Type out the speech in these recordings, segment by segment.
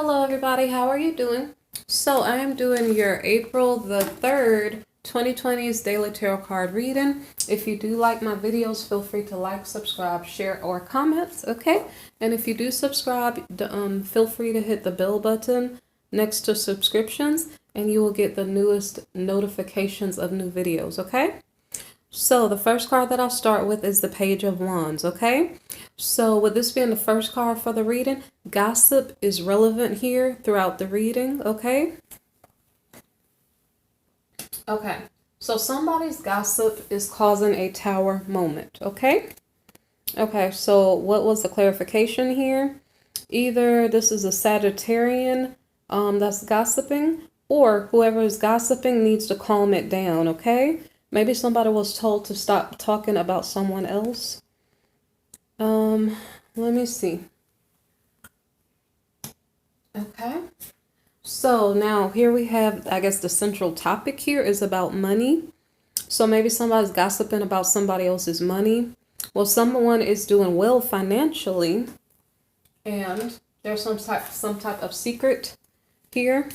Hello everybody, how are you doing? So I am doing your April the 3rd, 2020's Daily Tarot Card reading. If you do like my videos, feel free to like, subscribe, share, or comment, okay? And if you do subscribe, feel free to hit the bell button next to subscriptions and you will get the newest notifications of new videos, okay? So the first card that I'll start with is the Page of Wands, okay? So with this being the first card for the reading, gossip is relevant here throughout the reading, okay? Okay, so somebody's gossip is causing a tower moment, okay? Okay, so what was the clarification here? Either this is a Sagittarian that's gossiping, or whoever is gossiping needs to calm it down, okay? Maybe somebody was told to stop talking about someone else. Let me see. Okay. So now here we have, I guess the central topic here is about money. So maybe somebody's gossiping about somebody else's money. Well, someone is doing well financially and there's some type of secret here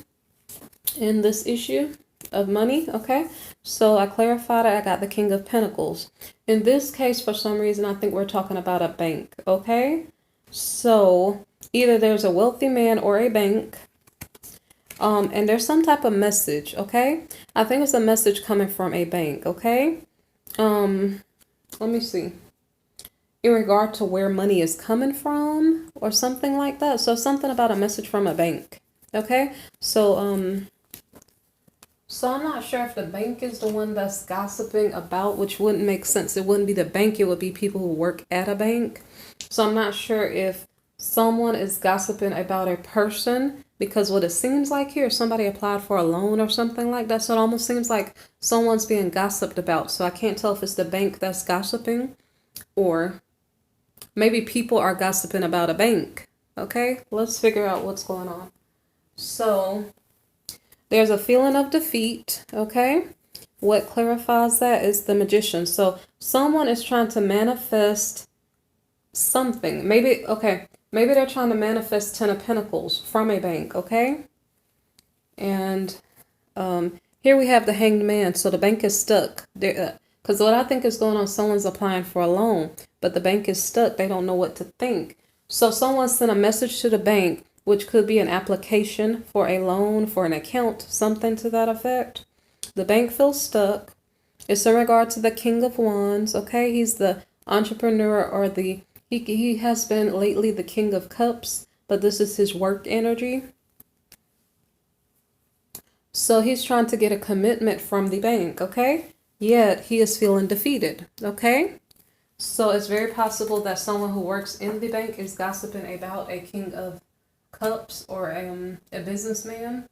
in this issue of money, okay? So I clarified it, I got the King of Pentacles. In this case, for some reason, I think we're talking about a bank, okay? So either there's a wealthy man or a bank, and there's some type of message, okay? I think it's a message coming from a bank, okay? Let me see. In regard to where money is coming from or something like that. So something about a message from a bank, okay? So I'm not sure if the bank is the one that's gossiping about, which wouldn't make sense. It wouldn't be the bank. It would be people who work at a bank. So I'm not sure if someone is gossiping about a person, because what it seems like here, somebody applied for a loan or something like that. So it almost seems like someone's being gossiped about. So I can't tell if it's the bank that's gossiping or maybe people are gossiping about a bank. Okay, let's figure out what's going on. So there's a feeling of defeat, okay? What clarifies that is the Magician. So someone is trying to manifest something. Maybe they're trying to manifest 10 of Pentacles from a bank, okay? And here we have the Hanged Man. So the bank is stuck. Because what I think is going on, someone's applying for a loan, but the bank is stuck. They don't know what to think. So someone sent a message to the bank, which could be an application for a loan, for an account, something to that effect. The bank feels stuck. It's in regard to the King of Wands, okay? He's the entrepreneur, or he has been lately the King of Cups, but this is his work energy. So he's trying to get a commitment from the bank, okay? Yet he is feeling defeated, okay? So it's very possible that someone who works in the bank is gossiping about a King of Cups or a businessman,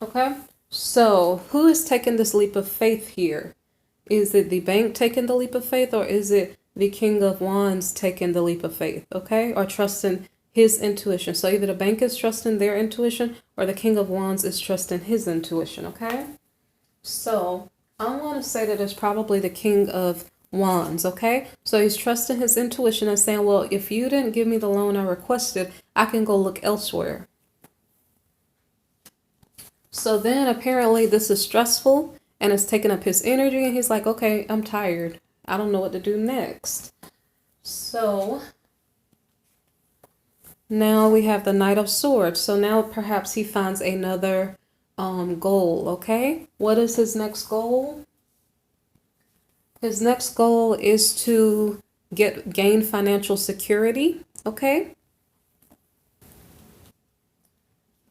okay? So who is taking this leap of faith here? Is it the bank taking the leap of faith, or is it the King of Wands taking the leap of faith, okay? Or trusting his intuition. So either the bank is trusting their intuition or the King of Wands is trusting his intuition, okay? So I want to say that it's probably the King of Wands, okay? So he's trusting his intuition and saying, well, if you didn't give me the loan I requested, I can go look elsewhere. So then apparently this is stressful and it's taking up his energy, and he's like, okay, I'm tired. I don't know what to do next. So now we have the Knight of Swords. So now perhaps he finds another goal, okay? What is his next goal? His next goal is to gain financial security, okay?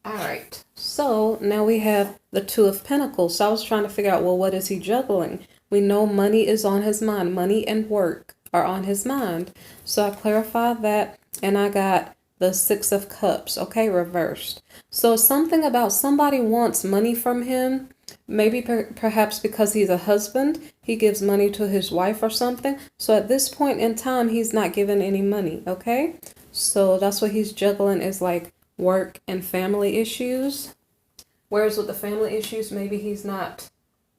All right, so now we have the Two of Pentacles. So I was trying to figure out, well, what is he juggling? We know money is on his mind. Money and work are on his mind. So I clarified that, and I got the Six of Cups, okay, reversed. So something about somebody wants money from him. Maybe perhaps because he's a husband, he gives money to his wife or something. So at this point in time, he's not giving any money, okay? So that's what he's juggling, is like work and family issues. Whereas with the family issues, maybe he's not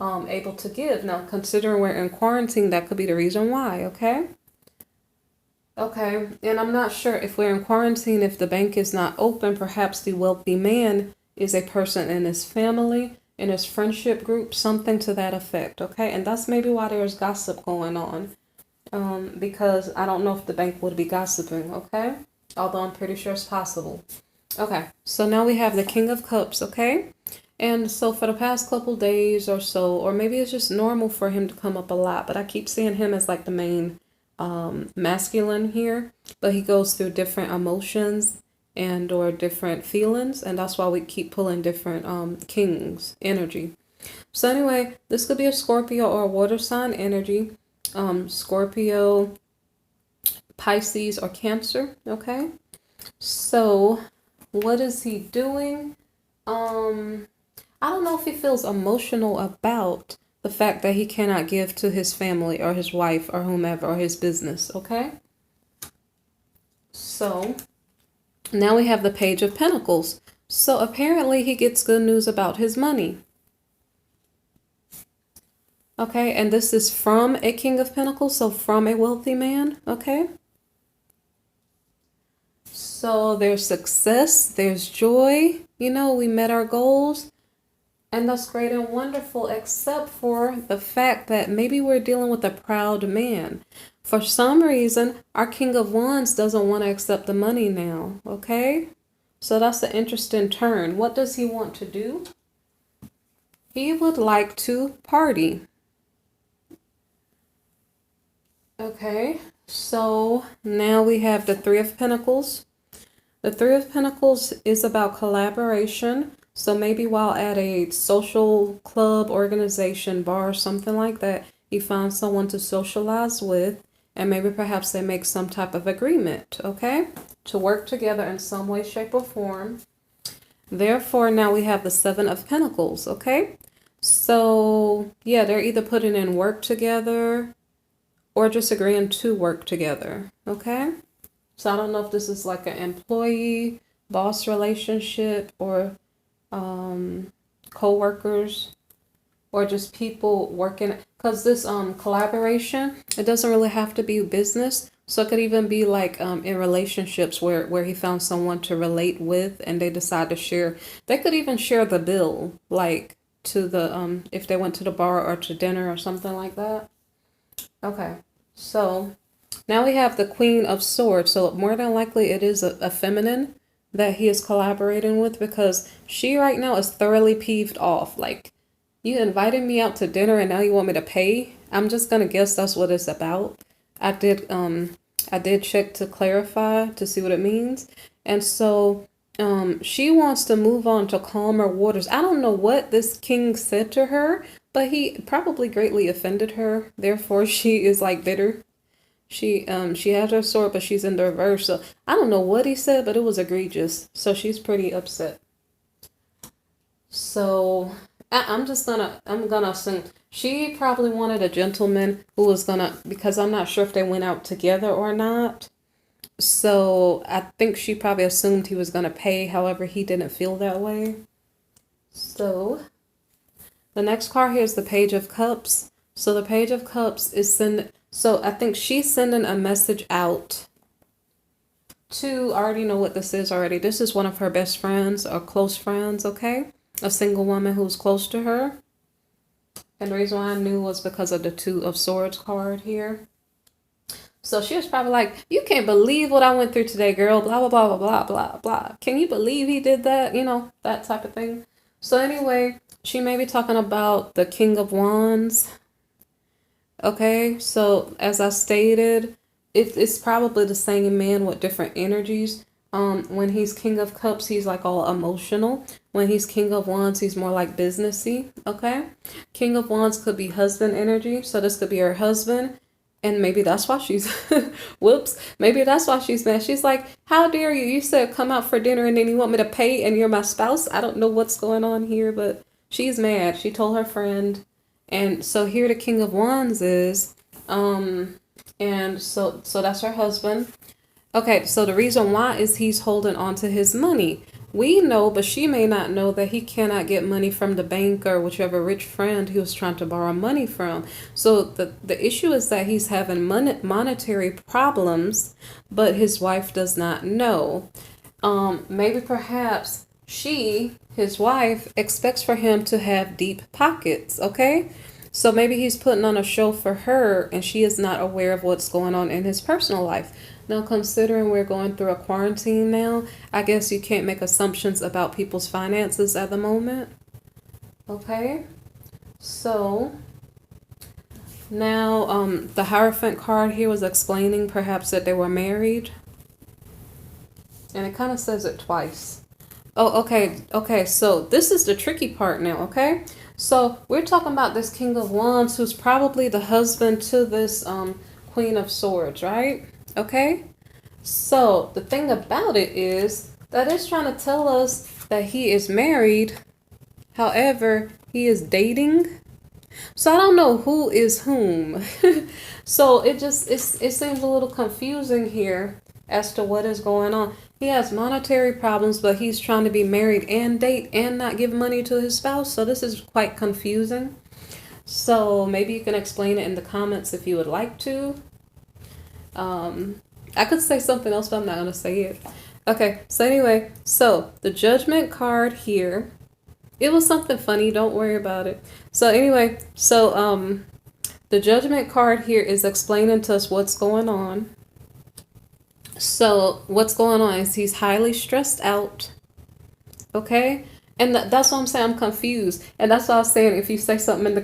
able to give. Now, considering we're in quarantine, that could be the reason why, okay? Okay, and I'm not sure if we're in quarantine, if the bank is not open, perhaps the wealthy man is a person in his family, in his friendship group, something to that effect. Okay, and that's maybe why there's gossip going on. Because I don't know if the bank would be gossiping. Okay, although I'm pretty sure it's possible. Okay, so now we have the King of Cups. Okay, and so for the past couple days or so, or maybe it's just normal for him to come up a lot, but I keep seeing him as like the main masculine here, but he goes through different emotions and or different feelings, and that's why we keep pulling different kings energy. So anyway, this could be a Scorpio or a water sign energy. Scorpio, Pisces, or Cancer. Okay, so what is he doing? I don't know if he feels emotional about the fact that he cannot give to his family or his wife or whomever or his business. Okay, so now we have the Page of Pentacles. So apparently he gets good news about his money. Okay, and this is from a King of Pentacles, so from a wealthy man. Okay, so there's success, there's joy. You know, we met our goals. And that's great and wonderful, except for the fact that maybe we're dealing with a proud man. For some reason, our King of Wands doesn't want to accept the money now, okay? So that's an interesting turn. What does he want to do? He would like to party. Okay, so now we have the Three of Pentacles. The Three of Pentacles is about collaboration. So maybe while at a social club, organization, bar, something like that, he finds someone to socialize with, and maybe perhaps they make some type of agreement, okay? To work together in some way, shape, or form. Therefore, now we have the Seven of Pentacles, okay? So, yeah, they're either putting in work together or just agreeing to work together, okay? So I don't know if this is like an employee boss relationship or co-workers or just people working, because this collaboration, it doesn't really have to be business. So it could even be like in relationships where he found someone to relate with and they decide to share. They could even share the bill, like to the if they went to the bar or to dinner or something like that. Okay, so now we have the Queen of Swords. So more than likely it is a feminine that he is collaborating with, because she right now is thoroughly peeved off. Like, you invited me out to dinner and now you want me to pay? I'm just gonna guess that's what it's about. I did check to clarify to see what it means. And so she wants to move on to calmer waters. I don't know what this king said to her, but he probably greatly offended her. Therefore, she is like bitter. She has her sword, but she's in the reverse. So I don't know what he said, but it was egregious. So she's pretty upset. So I'm gonna assume she probably wanted a gentleman who was gonna, because I'm not sure if they went out together or not. So I think she probably assumed he was gonna pay. However, he didn't feel that way. So the next card here is the Page of Cups. So the Page of Cups is so I think she's sending a message out to, I already know what this is already. This is one of her best friends or close friends, okay? A single woman who's close to her. And the reason why I knew was because of the Two of Swords card here. So she was probably like, you can't believe what I went through today, girl. Blah, blah, blah, blah, blah, blah, blah. Can you believe he did that? You know, that type of thing. So anyway, she may be talking about the King of Wands. Okay, so as I stated, it's probably the same man with different energies. When he's King of Cups, he's like all emotional. When he's King of Wands, he's more like businessy. Okay, King of Wands could be husband energy, so this could be her husband, and maybe that's why she's whoops. Maybe that's why she's mad. She's like, "How dare you? You said come out for dinner, and then you want me to pay, and you're my spouse." I don't know what's going on here, but she's mad. She told her friend. And so here the King of Wands is, and so that's her husband. Okay, so the reason why is he's holding on to his money. we know, but she may not know, that he cannot get money from the bank or whichever rich friend he was trying to borrow money from. So the issue is that he's having monetary problems, but his wife does not know. Maybe perhaps his wife, expects for him to have deep pockets, okay? So maybe he's putting on a show for her and she is not aware of what's going on in his personal life. Now, considering we're going through a quarantine now, I guess you can't make assumptions about people's finances at the moment. Okay? So, now the Hierophant card here was explaining perhaps that they were married. And it kind of says it twice. Oh, okay. Okay, so this is the tricky part now, okay? So we're talking about this King of Wands who's probably the husband to this Queen of Swords, right? Okay? So the thing about it is that it's trying to tell us that he is married. However, he is dating. So I don't know who is whom. So it seems a little confusing here as to what is going on. He has monetary problems, but he's trying to be married and date and not give money to his spouse. So this is quite confusing. So maybe you can explain it in the comments if you would like to. I could say something else, but I'm not going to say it. Okay, so anyway, so the Judgment card here, it was something funny, don't worry about it. So anyway, so the Judgment card here is explaining to us what's going on. So what's going on is he's highly stressed out, okay? And that's what I'm saying, I'm confused. And that's why I was saying, if you say something in the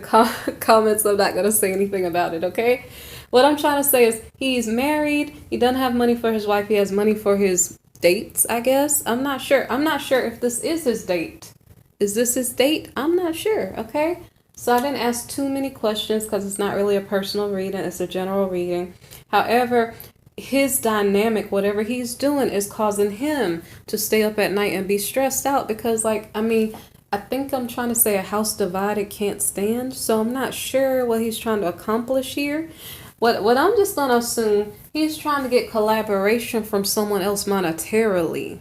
comments, I'm not going to say anything about it, okay? What I'm trying to say is he's married. He doesn't have money for his wife. He has money for his dates, I guess. I'm not sure. I'm not sure if this is his date. Is this his date? I'm not sure, okay? So I didn't ask too many questions because it's not really a personal reading. It's a general reading. However, his dynamic, whatever he's doing, is causing him to stay up at night and be stressed out because, like, I mean, I think I'm trying to say a house divided can't stand. So I'm not sure what he's trying to accomplish here. What I'm just going to assume, he's trying to get collaboration from someone else monetarily.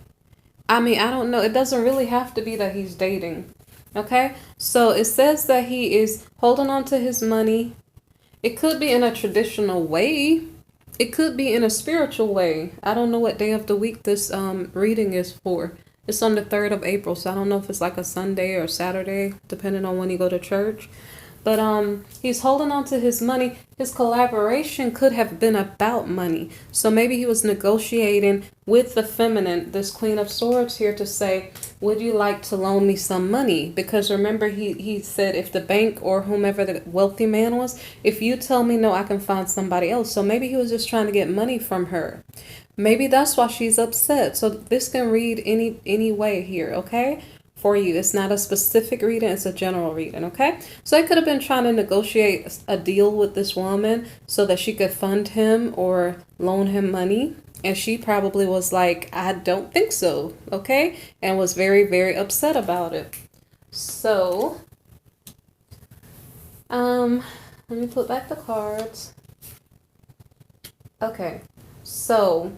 I mean, I don't know. It doesn't really have to be that he's dating. Okay? So it says that he is holding on to his money. It could be in a traditional way. It could be in a spiritual way. I don't know what day of the week this reading is for. It's on the 3rd of April, so I don't know if it's like a Sunday or Saturday, depending on when you go to church. But he's holding on to his money. His collaboration could have been about money. So maybe he was negotiating with the feminine, this Queen of Swords here, to say, would you like to loan me some money? Because remember, he said if the bank or whomever the wealthy man was, if you tell me no, I can find somebody else. So maybe he was just trying to get money from her. Maybe that's why she's upset. So this can read any way here, okay? For you. It's not a specific reading, it's a general reading, okay? So I could have been trying to negotiate a deal with this woman so that she could fund him or loan him money. And she probably was like, I don't think so, okay? And was very, very upset about it. So, let me put back the cards. Okay, so,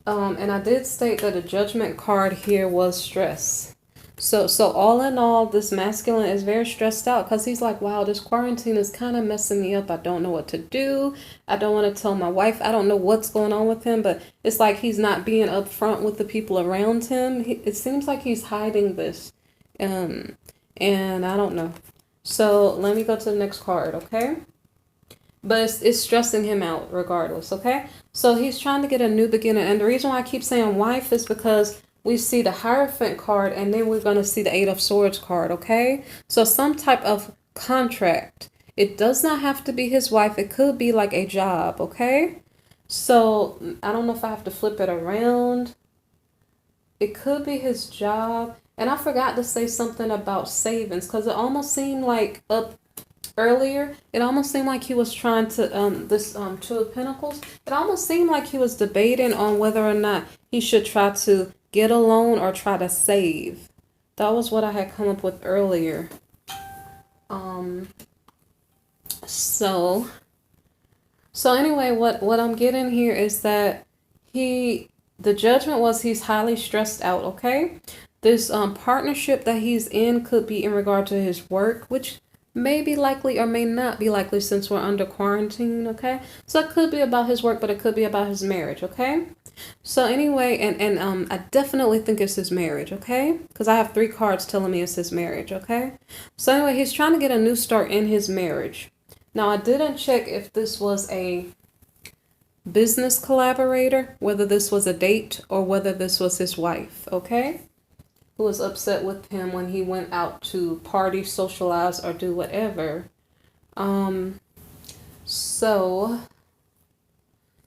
and I did state that the Judgment card here was stress. So all in all, this masculine is very stressed out because he's like, wow, this quarantine is kind of messing me up. I don't know what to do. I don't want to tell my wife. I don't know what's going on with him, but it's like he's not being upfront with the people around him. It seems like he's hiding this. And I don't know. So let me go to the next card, okay? But it's stressing him out regardless, okay? So he's trying to get a new beginning. And the reason why I keep saying wife is because we see the Hierophant card, and then we're going to see the 8 of Swords card, okay? So some type of contract. It does not have to be his wife. It could be like a job, okay? So I don't know if I have to flip it around. It could be his job. And I forgot to say something about savings because it almost seemed like earlier, it almost seemed like he was trying to, this 2 of Pentacles, it almost seemed like he was debating on whether or not he should try to get a loan or try to save. That was what I had come up with earlier. So anyway, what I'm getting here is that the Judgment was he's highly stressed out, okay? This partnership that he's in could be in regard to his work, which may be likely or may not be likely since we're under quarantine, okay? So it could be about his work, but it could be about his marriage, okay? So anyway, and I definitely think it's his marriage, okay? Because I have 3 cards telling me it's his marriage, okay? So anyway, he's trying to get a new start in his marriage. Now, I didn't check if this was a business collaborator, whether this was a date or whether this was his wife, okay? Who was upset with him when he went out to party, socialize, or do whatever. So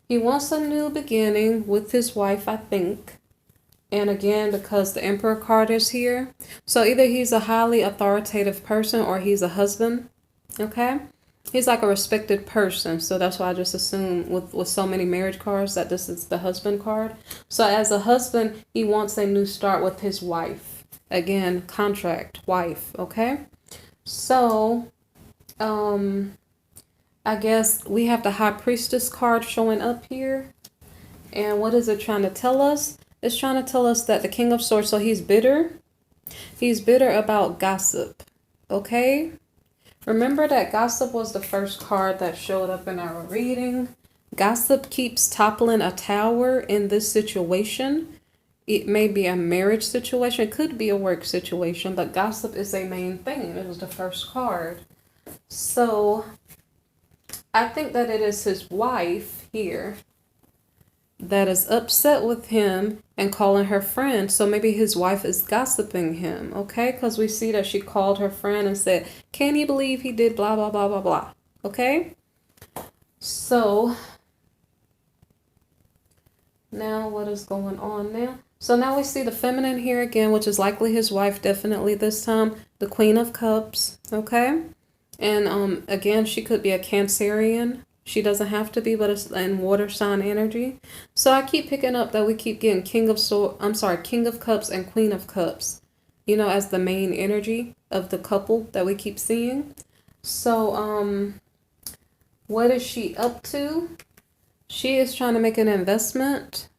he wants a new beginning with his wife, I think. And again, because the Emperor card is here. So either he's a highly authoritative person or he's a husband. Okay? He's like a respected person. So that's why I just assume with so many marriage cards that this is the husband card. So as a husband, he wants a new start with his wife. Again, contract, wife. Okay? So, I guess we have the High Priestess card showing up here. And what is it trying to tell us? It's trying to tell us that the King of Swords, so he's bitter. He's bitter about gossip. Okay? Remember that gossip was the first card that showed up in our reading. Gossip keeps toppling a tower in this situation. It may be a marriage situation. It could be a work situation. But gossip is a main thing. It was the first card. So I think that it is his wife here that is upset with him and calling her friend. So maybe his wife is gossiping him, okay? Because we see that she called her friend and said, can you believe he did blah, blah, blah, blah, blah, okay? So now what is going on now? So now we see the feminine here again, which is likely his wife, definitely this time, the Queen of Cups, okay? And again, she could be a Cancerian. She doesn't have to be, but it's in water sign energy. So I keep picking up that we keep getting King of Cups and Queen of Cups, you know, as the main energy of the couple that we keep seeing. So, what is she up to? She is trying to make an investment,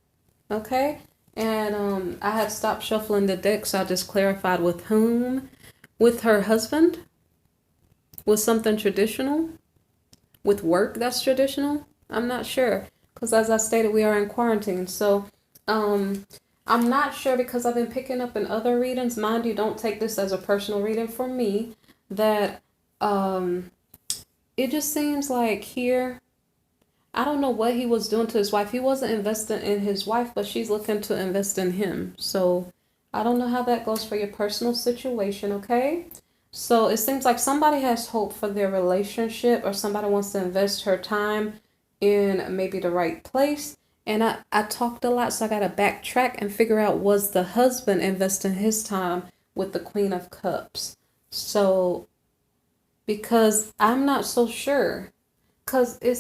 okay? And I had stopped shuffling the deck, so I just clarified with whom. With her husband? With something traditional? With work that's traditional? I'm not sure. Because as I stated, we are in quarantine. So I'm not sure because I've been picking up in other readings. Mind you, don't take this as a personal reading for me. That it just seems like here, I don't know what he was doing to his wife. He wasn't investing in his wife, but she's looking to invest in him. So I don't know how that goes for your personal situation, okay? So it seems like somebody has hope for their relationship or somebody wants to invest her time in maybe the right place. And I talked a lot, so I got to backtrack and figure out, was the husband investing his time with the Queen of Cups? So, because I'm not so sure. Because it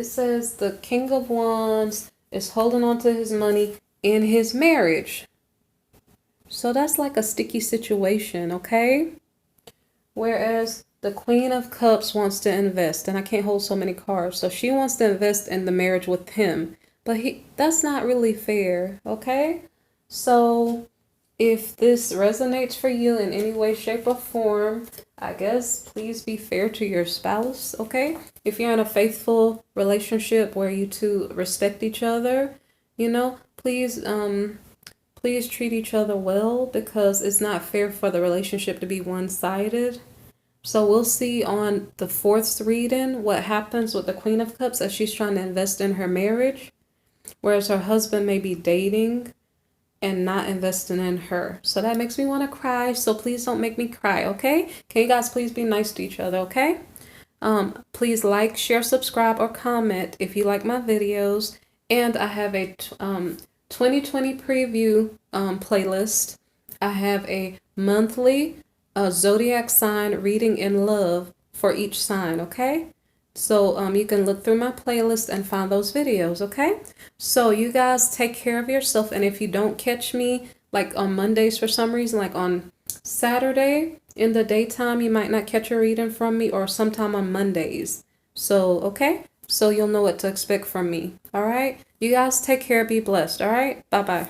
says the King of Wands is holding on to his money in his marriage. So that's like a sticky situation, okay? Whereas the Queen of Cups wants to invest, and I can't hold so many cards. So she wants to invest in the marriage with him. But that's not really fair, okay? So if this resonates for you in any way, shape, or form, I guess please be fair to your spouse, okay? If you're in a faithful relationship where you two respect each other, you know, please treat each other well, because it's not fair for the relationship to be one-sided. So we'll see on the 4th reading what happens with the Queen of Cups as she's trying to invest in her marriage, whereas her husband may be dating and not investing in her. So that makes me want to cry. So please don't make me cry, okay? Can you guys please be nice to each other, okay? Please like, share, subscribe, or comment if you like my videos. And I have a 2020 preview playlist. I have a monthly zodiac sign reading in love for each sign, okay? So you can look through my playlist and find those videos, okay? So you guys take care of yourself. And if you don't catch me like on Mondays for some reason, like on Saturday in the daytime, you might not catch a reading from me, or sometime on Mondays. So, okay? So you'll know what to expect from me, all right? You guys take care. Be blessed, all right? Bye-bye.